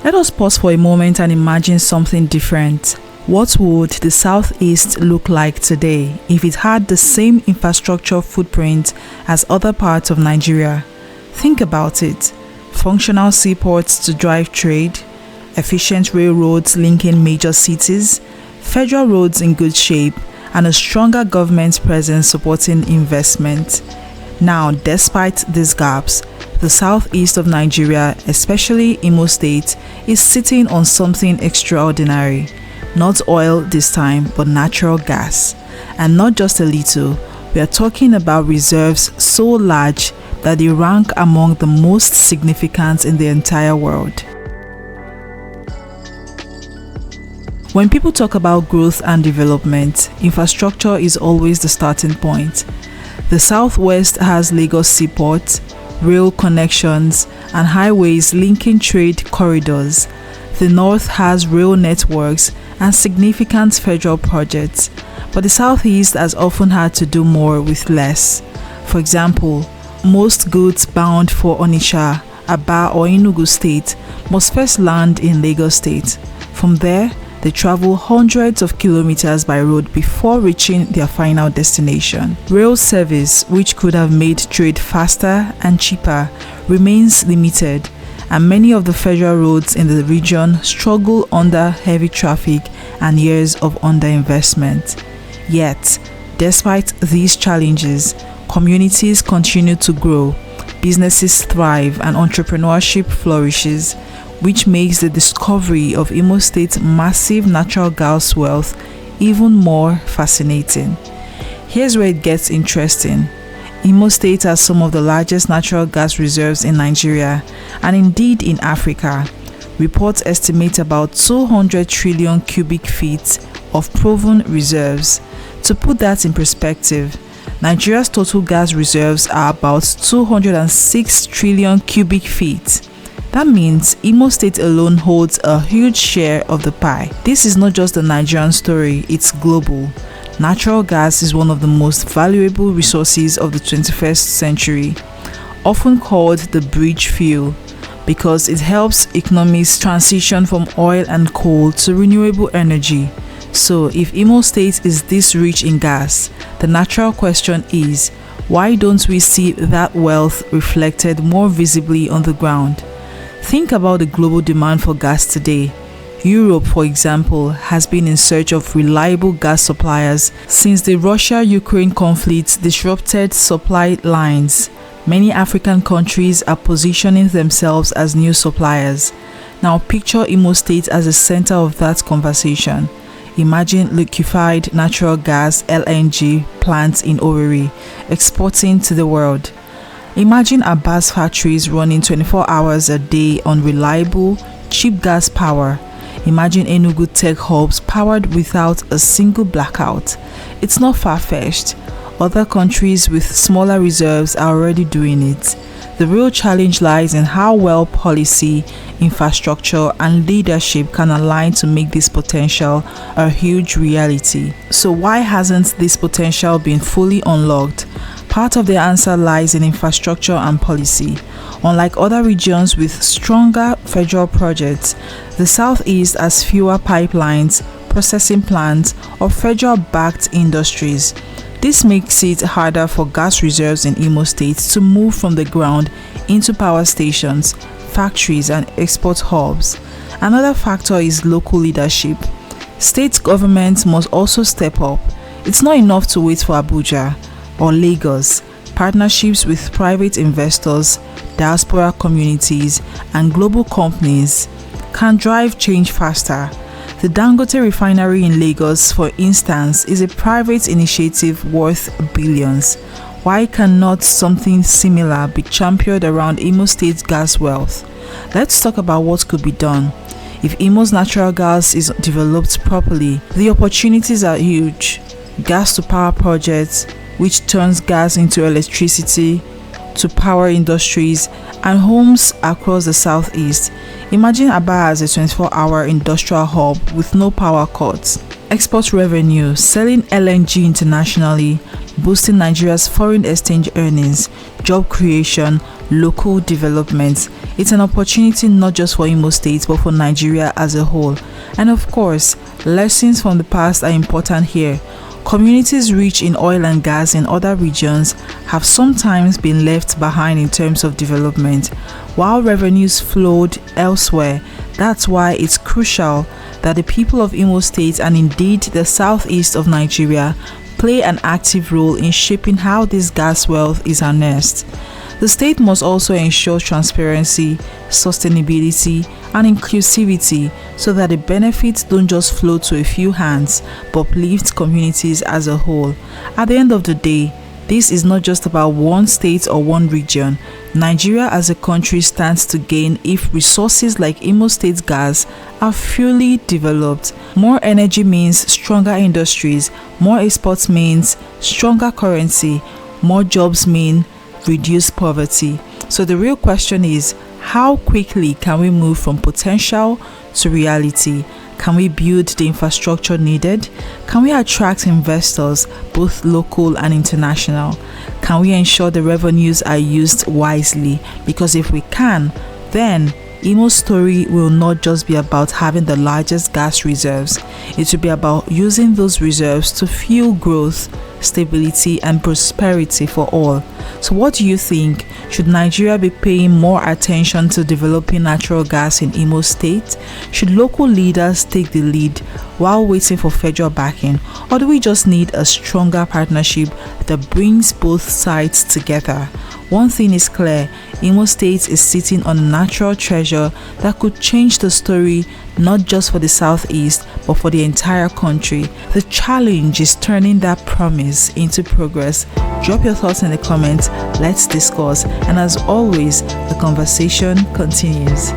Let us pause for a moment and imagine something different. What would the Southeast look like today if it had the same infrastructure footprint as other parts of Nigeria? Think about it. Functional seaports to drive trade, efficient railroads linking major cities, federal roads in good shape, and a stronger government presence supporting investment. Now, despite these gaps, the southeast of Nigeria, especially Imo State, is sitting on something extraordinary. Not oil this time, but natural gas. And not just a little, we are talking about reserves so large that they rank among the most significant in the entire world. When people talk about growth and development, infrastructure is always the starting point. The Southwest has Lagos Seaport, rail connections, and highways linking trade corridors. The North has rail networks and significant federal projects, but the Southeast has often had to do more with less. For example, most goods bound for Onitsha, Aba, or Enugu State must first land in Lagos State. From there, they travel hundreds of kilometers by road before reaching their final destination. Rail service, which could have made trade faster and cheaper, remains limited, and many of the federal roads in the region struggle under heavy traffic and years of underinvestment. Yet, despite these challenges, communities continue to grow, businesses thrive, and entrepreneurship flourishes, which makes the discovery of Imo State's massive natural gas wealth even more fascinating. Here's where it gets interesting. Imo State has some of the largest natural gas reserves in Nigeria and indeed in Africa. Reports estimate about 200 trillion cubic feet of proven reserves. To put that in perspective, Nigeria's total gas reserves are about 206 trillion cubic feet. That means Imo State alone holds a huge share of the pie. This is not just a Nigerian story, it's global. Natural gas is one of the most valuable resources of the 21st century, often called the bridge fuel, because it helps economies transition from oil and coal to renewable energy. So, if Imo State is this rich in gas, the natural question is, why don't we see that wealth reflected more visibly on the ground? Think about the global demand for gas today. Europe, for example, has been in search of reliable gas suppliers since the Russia-Ukraine conflict disrupted supply lines. Many African countries are positioning themselves as new suppliers. Now picture Imo State as the center of that conversation. Imagine liquefied natural gas (LNG) plants in Owerri, exporting to the world. Imagine Aba's factories running 24 hours a day on reliable, cheap gas power. Imagine Enugu tech hubs powered without a single blackout. It's not far-fetched. Other countries with smaller reserves are already doing it. The real challenge lies in how well policy, infrastructure, and leadership can align to make this potential a huge reality. So why hasn't this potential been fully unlocked? Part of the answer lies in infrastructure and policy. Unlike other regions with stronger federal projects, the Southeast has fewer pipelines, processing plants, or federal-backed industries. This makes it harder for gas reserves in Imo State to move from the ground into power stations, factories, and export hubs. Another factor is local leadership. State governments must also step up. It's not enough to wait for Abuja or Lagos. Partnerships with private investors, diaspora communities, and global companies can drive change faster. The Dangote refinery in Lagos, for instance, is a private initiative worth billions. Why cannot something similar be championed around Imo State's gas wealth? Let's talk about what could be done. If Imo's natural gas is developed properly, the opportunities are huge. Gas to power projects, which turns gas into electricity, to power industries and homes across the Southeast. Imagine Aba as a 24-hour industrial hub with no power cuts. Export revenue, selling LNG internationally, boosting Nigeria's foreign exchange earnings, job creation, local development. It's an opportunity not just for Imo State but for Nigeria as a whole. And of course, lessons from the past are important here. Communities rich in oil and gas in other regions have sometimes been left behind in terms of development, while revenues flowed elsewhere. That's why it's crucial that the people of Imo State and indeed the southeast of Nigeria play an active role in shaping how this gas wealth is harnessed. The state must also ensure transparency, sustainability, and inclusivity so that the benefits don't just flow to a few hands but uplift communities as a whole. At the end of the day, this is not just about one state or one region. Nigeria as a country stands to gain if resources like Imo State gas are fully developed. More energy means stronger industries, more exports means stronger currency, more jobs mean reduce poverty. So the real question is, how quickly can we move from potential to reality? Can we build the infrastructure needed? Can we attract investors, both local and international? Can we ensure the revenues are used wisely? Because if we can, then Imo's story will not just be about having the largest gas reserves. It will be about using those reserves to fuel growth, stability, and prosperity for all. So what do you think? Should Nigeria be paying more attention to developing natural gas in Imo State? Should local leaders take the lead while waiting for federal backing? Or do we just need a stronger partnership that brings both sides together? One thing is clear, Imo State is sitting on a natural treasure that could change the story not just for the southeast but for the entire country. The challenge is turning that promise into progress. Drop your thoughts in the comments, let's discuss, and as always, the conversation continues.